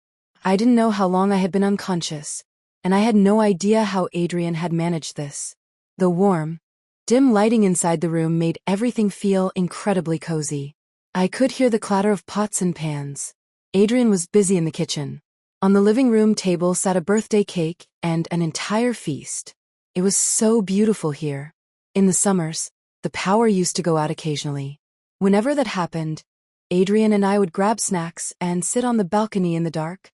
I didn't know how long I had been unconscious, and I had no idea how Adrian had managed this. The warm, dim lighting inside the room made everything feel incredibly cozy. I could hear the clatter of pots and pans. Adrian was busy in the kitchen. On the living room table sat a birthday cake and an entire feast. It was so beautiful here. In the summers, the power used to go out occasionally. Whenever that happened, Adrian and I would grab snacks and sit on the balcony in the dark,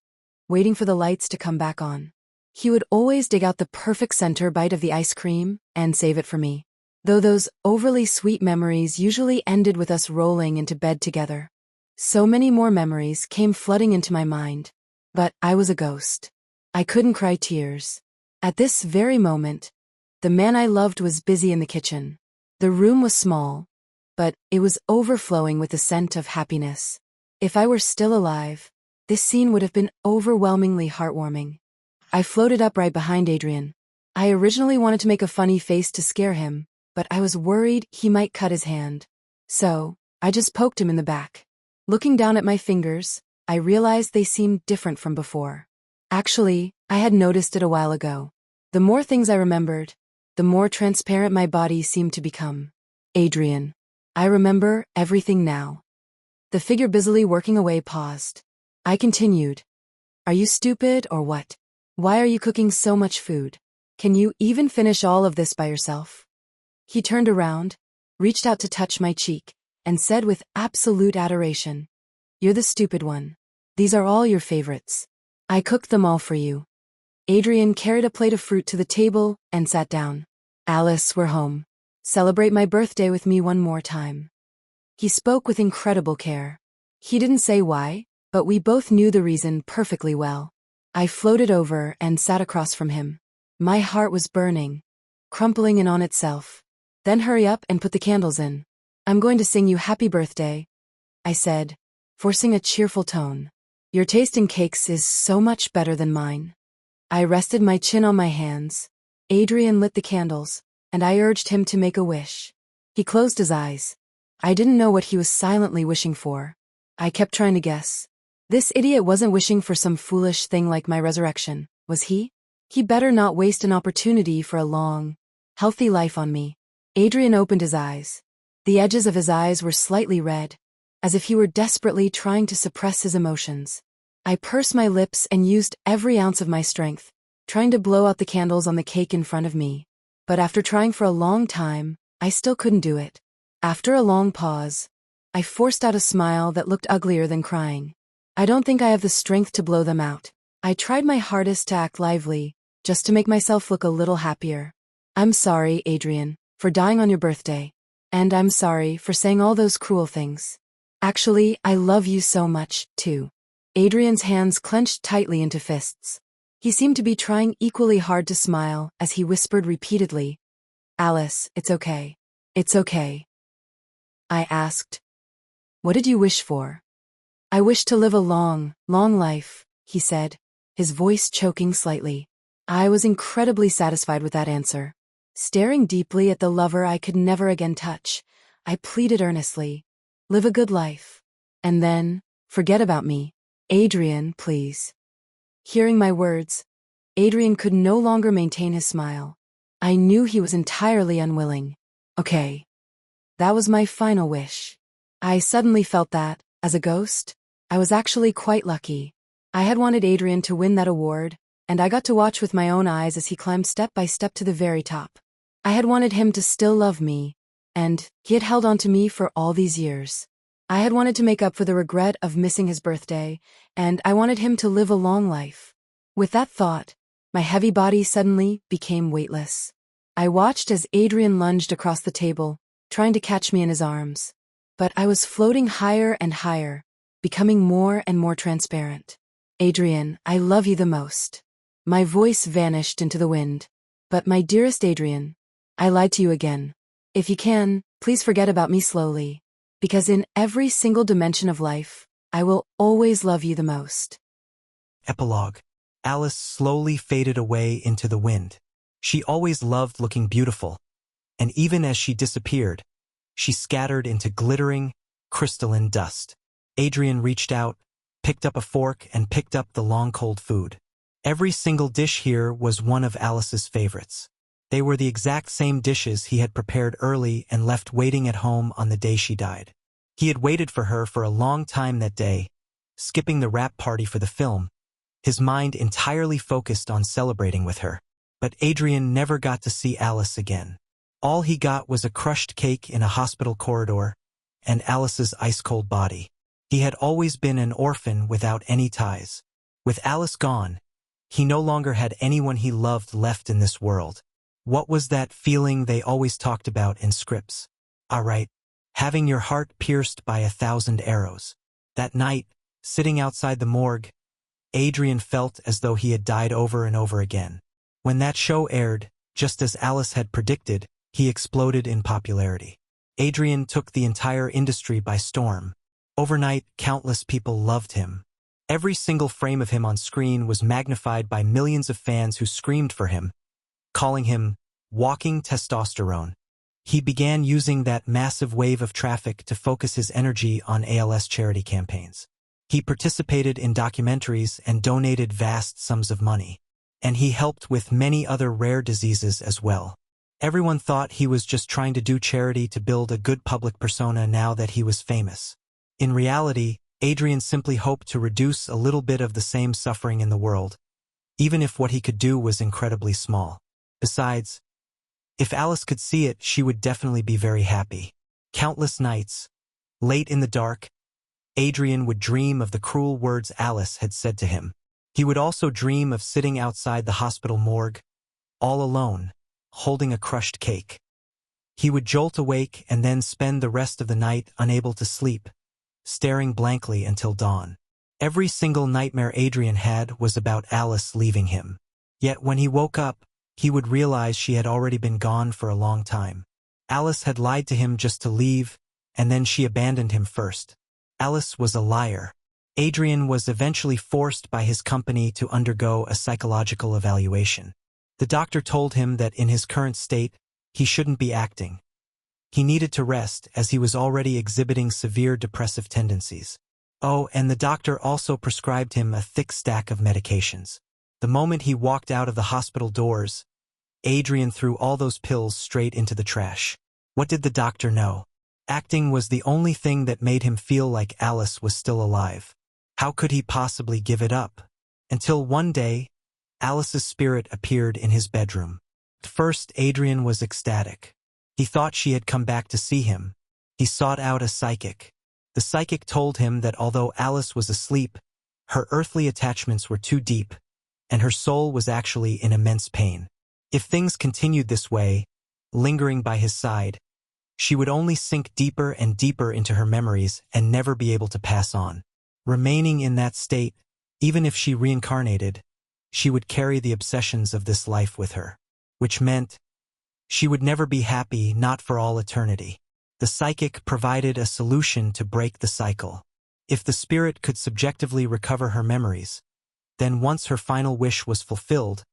waiting for the lights to come back on. He would always dig out the perfect center bite of the ice cream and save it for me. Though those overly sweet memories usually ended with us rolling into bed together. So many more memories came flooding into my mind. But I was a ghost. I couldn't cry tears. At this very moment, the man I loved was busy in the kitchen. The room was small, but it was overflowing with the scent of happiness. If I were still alive, this scene would have been overwhelmingly heartwarming. I floated up right behind Adrian. I originally wanted to make a funny face to scare him, but I was worried he might cut his hand. So, I just poked him in the back. Looking down at my fingers, I realized they seemed different from before. Actually, I had noticed it a while ago. The more things I remembered, the more transparent my body seemed to become. Adrian. I remember everything now. The figure busily working away paused. I continued. Are you stupid or what? Why are you cooking so much food? Can you even finish all of this by yourself? He turned around, reached out to touch my cheek, and said with absolute adoration, You're the stupid one. These are all your favorites. I cooked them all for you. Adrian carried a plate of fruit to the table and sat down. Alice, we're home. Celebrate my birthday with me one more time. He spoke with incredible care. He didn't say why, but we both knew the reason perfectly well. I floated over and sat across from him. My heart was burning, crumpling in on itself. Then hurry up and put the candles in. I'm going to sing you happy birthday, I said, forcing a cheerful tone. Your taste in cakes is so much better than mine. I rested my chin on my hands. Adrian lit the candles, and I urged him to make a wish. He closed his eyes. I didn't know what he was silently wishing for. I kept trying to guess. This idiot wasn't wishing for some foolish thing like my resurrection, was he? He better not waste an opportunity for a long, healthy life on me. Adrian opened his eyes. The edges of his eyes were slightly red, as if he were desperately trying to suppress his emotions. I pursed my lips and used every ounce of my strength, trying to blow out the candles on the cake in front of me. But after trying for a long time, I still couldn't do it. After a long pause, I forced out a smile that looked uglier than crying. I don't think I have the strength to blow them out. I tried my hardest to act lively, just to make myself look a little happier. I'm sorry, Adrian, for dying on your birthday. And I'm sorry for saying all those cruel things. Actually, I love you so much, too. Adrian's hands clenched tightly into fists. He seemed to be trying equally hard to smile as he whispered repeatedly, Alice, it's okay. It's okay. I asked, What did you wish for? I wish to live a long, long life, he said, his voice choking slightly. I was incredibly satisfied with that answer. Staring deeply at the lover I could never again touch, I pleaded earnestly, Live a good life. And then, forget about me. Adrian, please. Hearing my words, Adrian could no longer maintain his smile. I knew he was entirely unwilling. Okay. That was my final wish. I suddenly felt that, as a ghost, I was actually quite lucky. I had wanted Adrian to win that award, and I got to watch with my own eyes as he climbed step by step to the very top. I had wanted him to still love me, and he had held on to me for all these years. I had wanted to make up for the regret of missing his birthday, and I wanted him to live a long life. With that thought, my heavy body suddenly became weightless. I watched as Adrian lunged across the table, trying to catch me in his arms. But I was floating higher and higher, becoming more and more transparent. Adrian, I love you the most. My voice vanished into the wind. But my dearest Adrian, I lied to you again. If you can, please forget about me slowly. Because in every single dimension of life, I will always love you the most. Epilogue. Alice slowly faded away into the wind. She always loved looking beautiful, and even as she disappeared, she scattered into glittering, crystalline dust. Adrian reached out, picked up a fork, and picked up the long cold food. Every single dish here was one of Alice's favorites. They were the exact same dishes he had prepared early and left waiting at home on the day she died. He had waited for her for a long time that day, skipping the wrap party for the film, his mind entirely focused on celebrating with her. But Adrian never got to see Alice again. All he got was a crushed cake in a hospital corridor and Alice's ice-cold body. He had always been an orphan without any ties. With Alice gone, he no longer had anyone he loved left in this world. What was that feeling they always talked about in scripts? All right, having your heart pierced by 1,000 arrows. That night, sitting outside the morgue, Adrian felt as though he had died over and over again. When that show aired, just as Alice had predicted, he exploded in popularity. Adrian took the entire industry by storm. Overnight, countless people loved him. Every single frame of him on screen was magnified by millions of fans who screamed for him, calling him walking testosterone. He began using that massive wave of traffic to focus his energy on ALS charity campaigns. He participated in documentaries and donated vast sums of money. And he helped with many other rare diseases as well. Everyone thought he was just trying to do charity to build a good public persona now that he was famous. In reality, Adrian simply hoped to reduce a little bit of the same suffering in the world, even if what he could do was incredibly small. Besides, if Alice could see it, she would definitely be very happy. Countless nights, late in the dark, Adrian would dream of the cruel words Alice had said to him. He would also dream of sitting outside the hospital morgue, all alone, holding a crushed cake. He would jolt awake and then spend the rest of the night unable to sleep, staring blankly until dawn. Every single nightmare Adrian had was about Alice leaving him. Yet when he woke up, he would realize she had already been gone for a long time. Alice had lied to him just to leave, and then she abandoned him first. Alice was a liar. Adrian was eventually forced by his company to undergo a psychological evaluation. The doctor told him that in his current state, he shouldn't be acting. He needed to rest as he was already exhibiting severe depressive tendencies. Oh, and the doctor also prescribed him a thick stack of medications. The moment he walked out of the hospital doors, Adrian threw all those pills straight into the trash. What did the doctor know? Acting was the only thing that made him feel like Alice was still alive. How could he possibly give it up? Until one day, Alice's spirit appeared in his bedroom. At first, Adrian was ecstatic. He thought she had come back to see him. He sought out a psychic. The psychic told him that although Alice was asleep, her earthly attachments were too deep, and her soul was actually in immense pain. If things continued this way, lingering by his side, she would only sink deeper and deeper into her memories and never be able to pass on. Remaining in that state, even if she reincarnated, she would carry the obsessions of this life with her, which meant she would never be happy, not for all eternity. The psychic provided a solution to break the cycle. If the spirit could subjectively recover her memories, then once her final wish was fulfilled,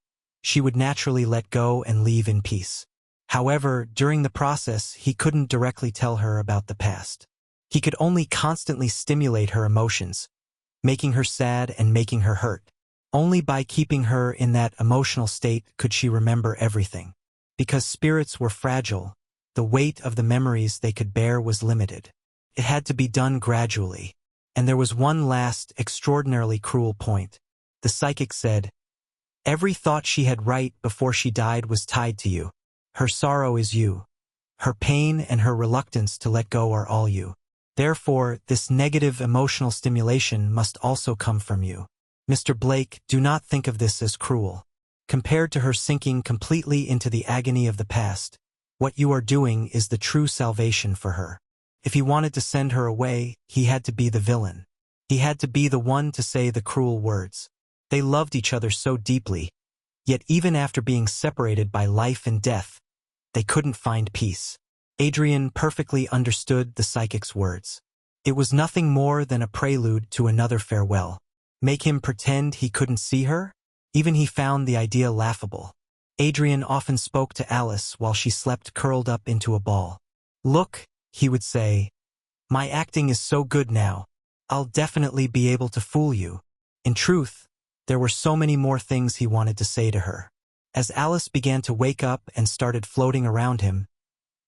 she would naturally let go and leave in peace. However, during the process, he couldn't directly tell her about the past. He could only constantly stimulate her emotions, making her sad and making her hurt. Only by keeping her in that emotional state could she remember everything. Because spirits were fragile, the weight of the memories they could bear was limited. It had to be done gradually. And there was one last, extraordinarily cruel point. The psychic said, "Every thought she had right before she died was tied to you. Her sorrow is you. Her pain and her reluctance to let go are all you. Therefore, this negative emotional stimulation must also come from you. Mr. Blake, do not think of this as cruel. Compared to her sinking completely into the agony of the past, what you are doing is the true salvation for her. If he wanted to send her away, he had to be the villain. He had to be the one to say the cruel words. They loved each other so deeply, yet even after being separated by life and death, they couldn't find peace." Adrian perfectly understood the psychic's words. It was nothing more than a prelude to another farewell. Make him pretend he couldn't see her? Even he found the idea laughable. Adrian often spoke to Alice while she slept curled up into a ball. "Look," he would say, "my acting is so good now. I'll definitely be able to fool you." In truth, there were so many more things he wanted to say to her. As Alice began to wake up and started floating around him,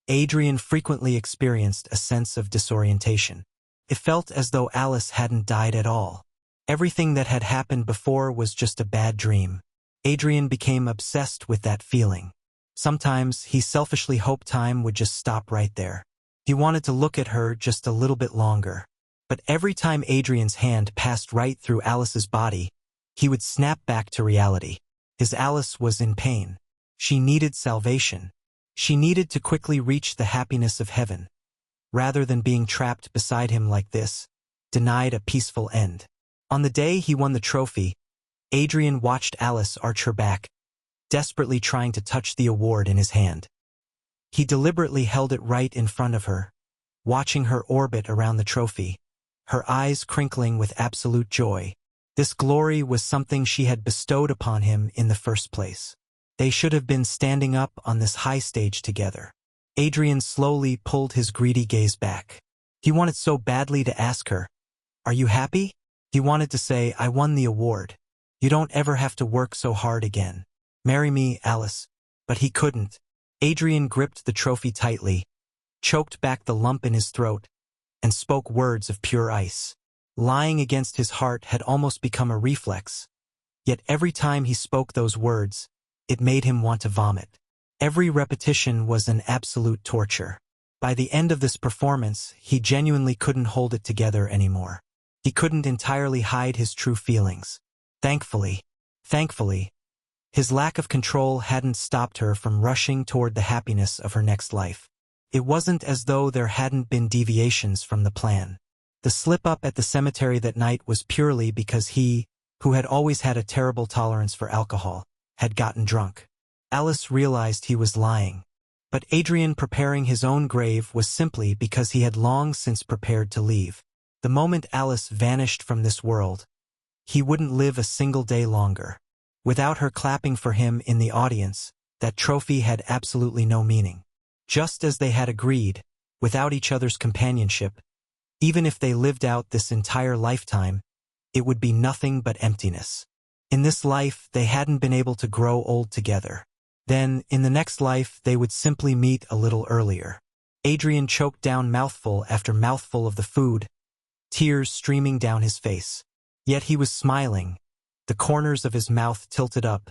Adrian frequently experienced a sense of disorientation. It felt as though Alice hadn't died at all. Everything that had happened before was just a bad dream. Adrian became obsessed with that feeling. Sometimes he selfishly hoped time would just stop right there. He wanted to look at her just a little bit longer. But every time Adrian's hand passed right through Alice's body, he would snap back to reality. His Alice was in pain. She needed salvation. She needed to quickly reach the happiness of heaven, rather than being trapped beside him like this, denied a peaceful end. On the day he won the trophy, Adrian watched Alice arch her back, desperately trying to touch the award in his hand. He deliberately held it right in front of her, watching her orbit around the trophy, her eyes crinkling with absolute joy. This glory was something she had bestowed upon him in the first place. They should have been standing up on this high stage together. Adrian slowly pulled his greedy gaze back. He wanted so badly to ask her, "Are you happy?" He wanted to say, "I won the award. You don't ever have to work so hard again. Marry me, Alice." But he couldn't. Adrian gripped the trophy tightly, choked back the lump in his throat, and spoke words of pure ice. Lying against his heart had almost become a reflex. Yet every time he spoke those words, it made him want to vomit. Every repetition was an absolute torture. By the end of this performance, he genuinely couldn't hold it together anymore. He couldn't entirely hide his true feelings. Thankfully, his lack of control hadn't stopped her from rushing toward the happiness of her next life. It wasn't as though there hadn't been deviations from the plan. The slip-up at the cemetery that night was purely because he, who had always had a terrible tolerance for alcohol, had gotten drunk. Alice realized he was lying. But Adrian preparing his own grave was simply because he had long since prepared to leave. The moment Alice vanished from this world, he wouldn't live a single day longer. Without her clapping for him in the audience, that trophy had absolutely no meaning. Just as they had agreed, without each other's companionship, even if they lived out this entire lifetime, it would be nothing but emptiness. In this life, they hadn't been able to grow old together. Then, in the next life, they would simply meet a little earlier. Adrian choked down mouthful after mouthful of the food, tears streaming down his face. Yet he was smiling, the corners of his mouth tilted up,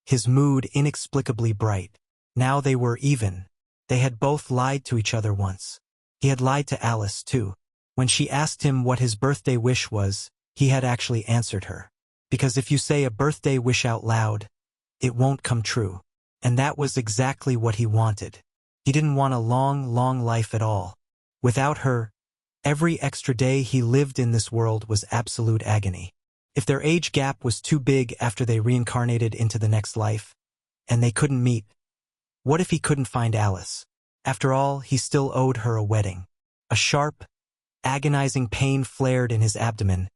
his mood inexplicably bright. Now they were even. They had both lied to each other once. He had lied to Alice, too. When she asked him what his birthday wish was, he had actually answered her. Because if you say a birthday wish out loud, it won't come true. And that was exactly what he wanted. He didn't want a long, long life at all. Without her, every extra day he lived in this world was absolute agony. If their age gap was too big after they reincarnated into the next life, and they couldn't meet, what if he couldn't find Alice? After all, he still owed her a wedding. A sharp, agonizing pain flared in his abdomen,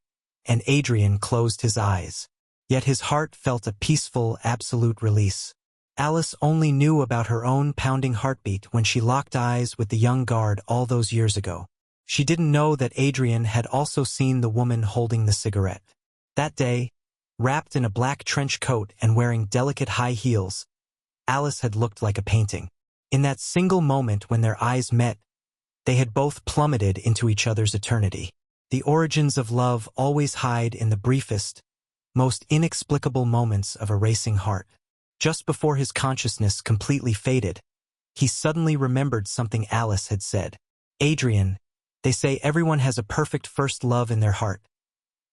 and Adrian closed his eyes. Yet his heart felt a peaceful, absolute release. Alice only knew about her own pounding heartbeat when she locked eyes with the young guard all those years ago. She didn't know that Adrian had also seen the woman holding the cigarette. That day, wrapped in a black trench coat and wearing delicate high heels, Alice had looked like a painting. In that single moment when their eyes met, they had both plummeted into each other's eternity. The origins of love always hide in the briefest, most inexplicable moments of a racing heart. Just before his consciousness completely faded, he suddenly remembered something Alice had said. "Adrian, they say everyone has a perfect first love in their heart.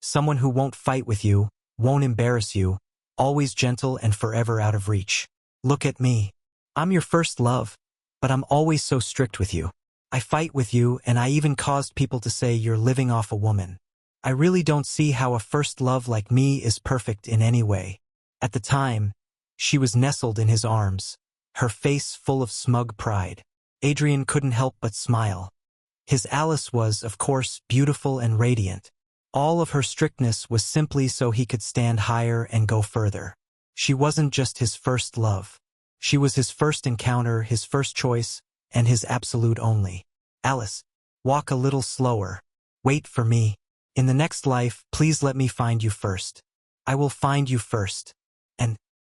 Someone who won't fight with you, won't embarrass you, always gentle and forever out of reach. Look at me. I'm your first love, but I'm always so strict with you. I fight with you, and I even caused people to say you're living off a woman. I really don't see how a first love like me is perfect in any way." At the time, she was nestled in his arms, her face full of smug pride. Adrian couldn't help but smile. His Alice was, of course, beautiful and radiant. All of her strictness was simply so he could stand higher and go further. She wasn't just his first love. She was his first encounter, his first choice, and his absolute only. "Alice, walk a little slower. Wait for me. In the next life, please let me find you first. I will find you first."